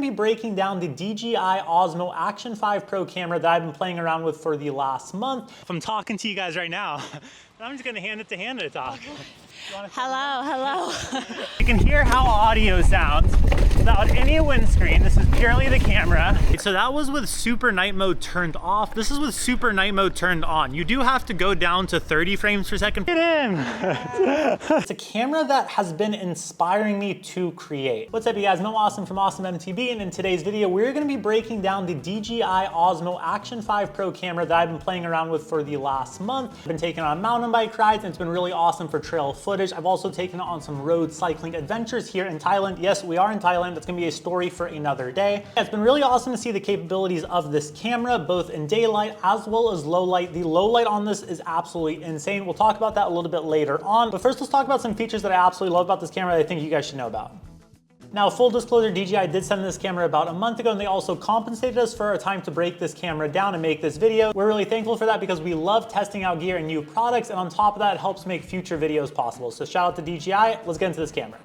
gonna be breaking down the DJI Osmo Action 5 Pro camera that I've been playing around with for the last month. If I'm talking to you guys right now, I'm just gonna hand it to Hannah to talk. Hello. You can hear how audio sounds without any windscreen. This is purely the camera. So that was with super night mode turned off. This is with super night mode turned on. You do have to go down to 30 frames per second. Get in! It's a camera that has been inspiring me to create. What's up, you guys? I'm Awesome from Awesome MTV, and in today's video, we're gonna be breaking down the DJI Osmo Action 5 Pro camera that I've been playing around with for the last month. I've been taking on mountain bike rides, and it's been really awesome for trail footage. I've also taken it on some road cycling adventures here in Thailand. Yes, we are in Thailand. That's gonna be a story for another day. It's been really awesome to see the capabilities of this camera, both in daylight as well as low light. The low light on this is absolutely insane. We'll talk about that a little bit later on. But first, let's talk about some features that I absolutely love about this camera that I think you guys should know about. Now, full disclosure, DJI did send this camera about a month ago, and they also compensated us for our time to break this camera down and make this video. We're really thankful for that because we love testing out gear and new products, and on top of that, it helps make future videos possible. So shout out to DJI. Let's get into this camera.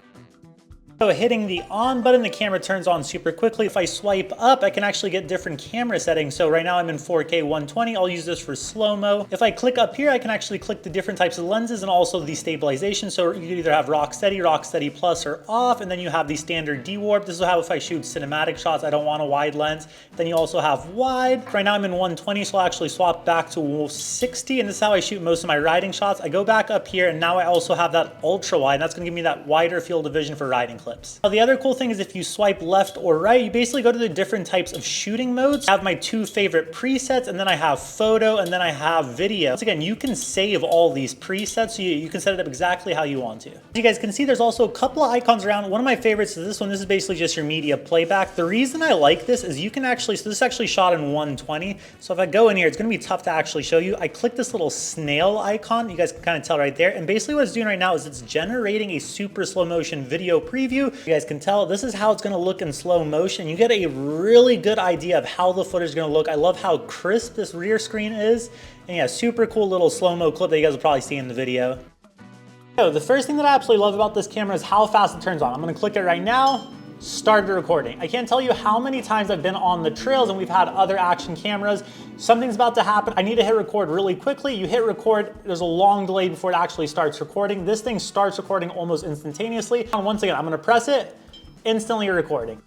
So hitting the on button, the camera turns on super quickly. If I swipe up, I can actually get different camera settings. So right now I'm in 4K 120. I'll use this for slow-mo. If I click up here, I can actually click the different types of lenses and also the stabilization. So you can either have rock steady plus, or off, and then you have the standard D-warp. This is how if I shoot cinematic shots, I don't want a wide lens. Then you also have wide. Right now I'm in 120, so I'll actually swap back to 60, and this is how I shoot most of my riding shots. I go back up here, and now I also have that ultra wide, and that's gonna give me that wider field of vision for riding clips. Now, the other cool thing is if you swipe left or right, you basically go to the different types of shooting modes. I have my two favorite presets, and then I have photo, and then I have video. Once again, you can save all these presets, so you can set it up exactly how you want to. As you guys can see, there's also a couple of icons around. One of my favorites is this one. This is basically just your media playback. The reason I like this is you can actually, so this is actually shot in 120. So if I go in here, it's gonna be tough to actually show you. I click this little snail icon. You guys can kind of tell right there. And basically what it's doing right now is it's generating a super slow motion video preview. You guys can tell this is how it's going to look in slow motion. You get a really good idea of how the footage is going to look. I love how crisp this rear screen is. And yeah, super cool little slow-mo clip that you guys will probably see in the video. So the first thing that I absolutely love about this camera is how fast it turns on. I'm going to click it right now. Started recording. I can't tell you how many times I've been on the trails and we've had other action cameras. Something's about to happen. I need to hit record really quickly. You hit record, there's a long delay before it actually starts recording. This thing starts recording almost instantaneously. And once again, I'm gonna press it, instantly recording.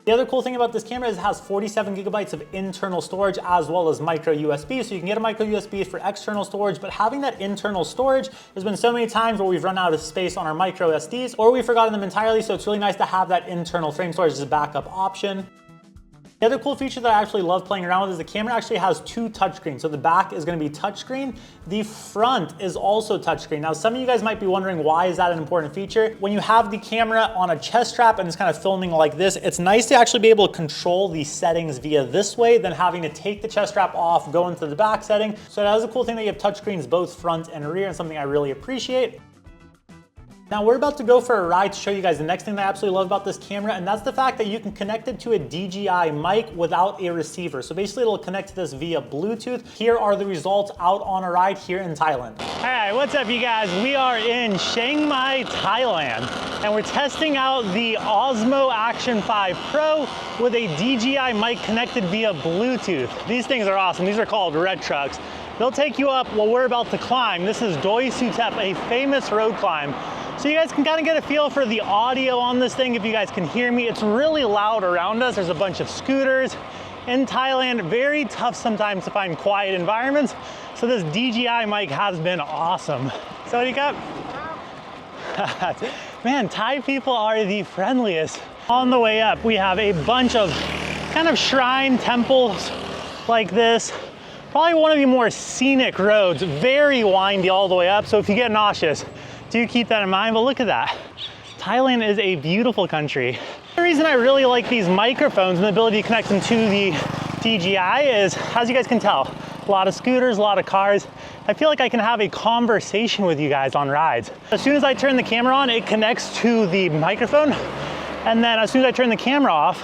The other cool thing about this camera is it has 47 gigabytes of internal storage as well as micro USB. So you can get a micro USB for external storage, but having that internal storage, there's been so many times where we've run out of space on our micro SDs or we've forgotten them entirely. So it's really nice to have that internal frame storage as a backup option. The other cool feature that I actually love playing around with is the camera actually has two touchscreens. So the back is going to be touchscreen. The front is also touchscreen. Now, some of you guys might be wondering, why is that an important feature? When you have the camera on a chest strap and it's kind of filming like this, it's nice to actually be able to control the settings via this way than having to take the chest strap off, go into the back setting. So that is a cool thing that you have touchscreens both front and rear, and something I really appreciate. Now we're about to go for a ride to show you guys the next thing that I absolutely love about this camera, and that's the fact that you can connect it to a DJI mic without a receiver. So basically it'll connect to this via Bluetooth. Here are the results out on a ride here in Thailand. All right, what's up you guys? We are in Chiang Mai, Thailand, and we're testing out the Osmo Action 5 Pro with a DJI mic connected via Bluetooth. These things are awesome. These are called red trucks. They'll take you up what we're about to climb. This is Doi Suthep, a famous road climb. So you guys can kind of get a feel for the audio on this thing. If you guys can hear me, it's really loud around us. There's a bunch of scooters. In Thailand, very tough sometimes to find quiet environments. So this DJI mic has been awesome. So what do you got? Man, Thai people are the friendliest. On the way up, we have a bunch of kind of shrine temples like this. Probably one of the more scenic roads, very windy all the way up. So if you get nauseous, do keep that in mind. But look at that. Thailand is a beautiful country. The reason I really like these microphones and the ability to connect them to the DJI is, as you guys can tell, a lot of scooters, a lot of cars. I feel like I can have a conversation with you guys on rides. As soon as I turn the camera on, it connects to the microphone. And then as soon as I turn the camera off,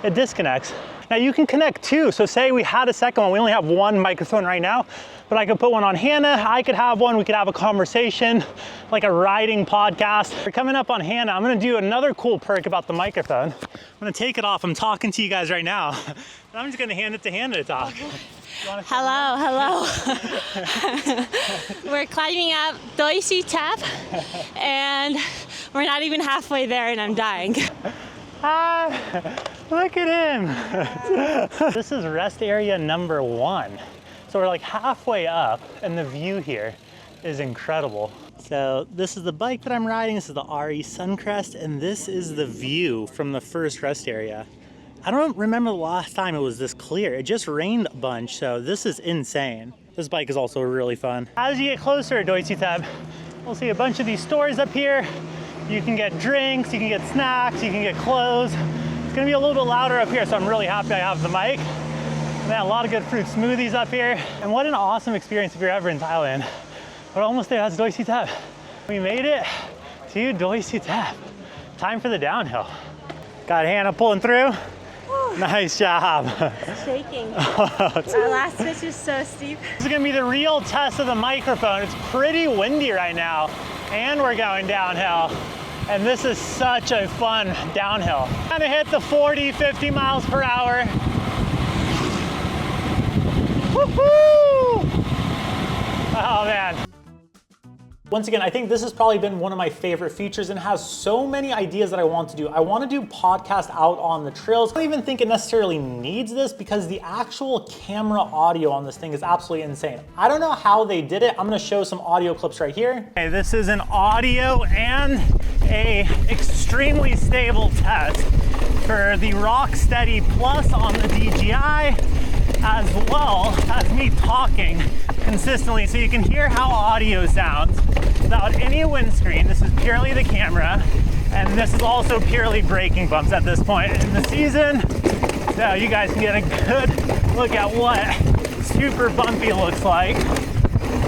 it disconnects. Now you can connect two. So say we had a second one, we only have one microphone right now, but I could put one on Hannah, I could have one, we could have a conversation, like a riding podcast. We're coming up on Hannah. I'm gonna do another cool perk about the microphone. I'm gonna take it off. I'm talking to you guys right now. I'm just gonna hand it to Hannah to talk. Hello. We're climbing up DJI Tap, and we're not even halfway there, and I'm dying. Look at him. This is rest area number 1. So we're like halfway up, and the view here is incredible. So this is the bike that I'm riding. This is the RE Suncrest, and this is the view from the first rest area. I don't remember the last time it was this clear. It just rained a bunch, so this is insane. This bike is also really fun. As you get closer to DJI Tap, we'll see a bunch of these stores up here. You can get drinks, you can get snacks, you can get clothes. It's gonna be a little bit louder up here, so I'm really happy I have the mic. And then a lot of good fruit smoothies up here. And what an awesome experience if you're ever in Thailand. We're almost there, that's DJI Tap. We made it to DJI Tap. Time for the downhill. Got Hannah pulling through. Nice job. It's shaking. Our last switch is so steep. This is gonna be the real test of the microphone. It's pretty windy right now, and we're going downhill. And this is such a fun downhill. Kind of hit the 40, 50 miles per hour. Woohoo! Oh man. Once again, I think this has probably been one of my favorite features and has so many ideas that I want to do. I want to do podcast out on the trails. I don't even think it necessarily needs this because the actual camera audio on this thing is absolutely insane. I don't know how they did it. I'm going to show some audio clips right here. Okay, this is an audio and a extremely stable test for the Rocksteady Plus on the DJI, as well as me talking consistently so you can hear how audio sounds without any windscreen. This is purely the camera, and this is also purely braking bumps at this point in the season, so you guys can get a good look at what super bumpy looks like.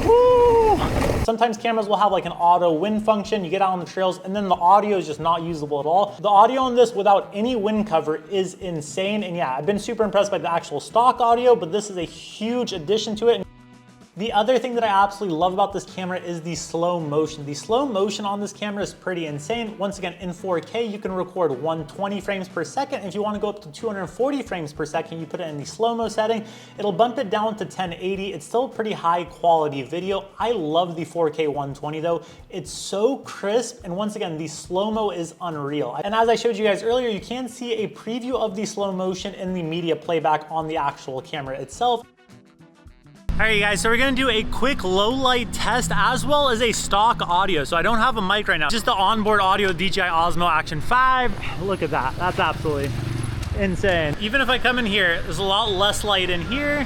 Woo! Sometimes cameras will have like an auto wind function. You get out on the trails and then the audio is just not usable at all. The audio on this without any wind cover is insane. And yeah, I've been super impressed by the actual stock audio, but this is a huge addition to it. The other thing that I absolutely love about this camera is the slow motion. The slow motion on this camera is pretty insane. Once again, in 4K, you can record 120 frames per second. If you want to go up to 240 frames per second, you put it in the slow-mo setting. It'll bump it down to 1080. It's still pretty high quality video. I love the 4K 120 though. It's so crisp, and once again, the slow-mo is unreal. And as I showed you guys earlier, you can see a preview of the slow motion in the media playback on the actual camera itself. All right, guys, so we're gonna do a quick low light test as well as a stock audio. So I don't have a mic right now, just the onboard audio DJI Osmo Action 5. Look at that, that's absolutely insane. Even if I come in here, there's a lot less light in here.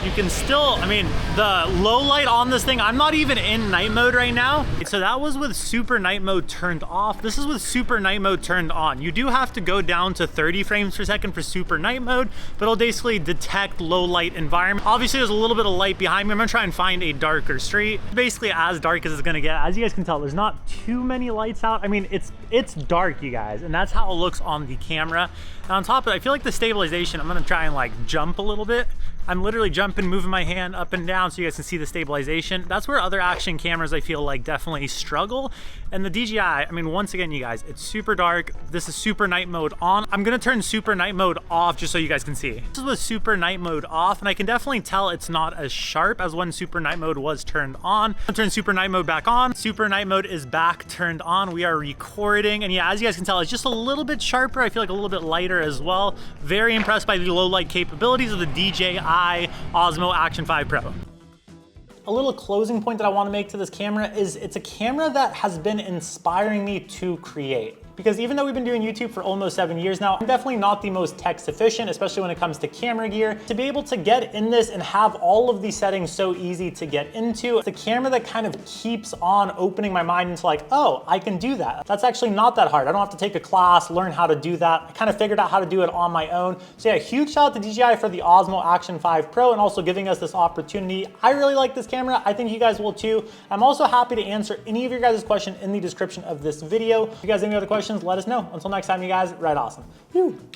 You can still, I mean, the low light on this thing, I'm not even in night mode right now. So that was with super night mode turned off. This is with super night mode turned on. You do have to go down to 30 frames per second for super night mode, but it'll basically detect low light environment. Obviously there's a little bit of light behind me. I'm gonna try and find a darker street. Basically as dark as it's gonna get. As you guys can tell, there's not too many lights out. I mean, it's dark, you guys, and that's how it looks on the camera. And on top of it, I feel like the stabilization, I'm gonna try and like jump a little bit. I'm literally jumping, moving my hand up and down so you guys can see the stabilization. That's where other action cameras I feel like definitely struggle. And the DJI, I mean, once again, you guys, it's super dark. This is super night mode on. I'm gonna turn super night mode off just so you guys can see. This is with super night mode off, and I can definitely tell it's not as sharp as when super night mode was turned on. I'm gonna turn super night mode back on. Super night mode is back turned on. We are recording, and yeah, as you guys can tell, it's just a little bit sharper. I feel like a little bit lighter as well. Very impressed by the low light capabilities of the DJI Osmo Action 5 Pro. A little closing point that I want to make to this camera is it's a camera that has been inspiring me to create. Because even though we've been doing YouTube for almost 7 years now, I'm definitely not the most tech sufficient, especially when it comes to camera gear. To be able to get in this and have all of these settings so easy to get into, it's a camera that kind of keeps on opening my mind into like, oh, I can do that. That's actually not that hard. I don't have to take a class, learn how to do that. I kind of figured out how to do it on my own. So yeah, huge shout out to DJI for the Osmo Action 5 Pro and also giving us this opportunity. I really like this camera. I think you guys will too. I'm also happy to answer any of your guys' questions in the description of this video. If you guys have any other questions, let us know. Until next time, you guys, ride awesome. Woo.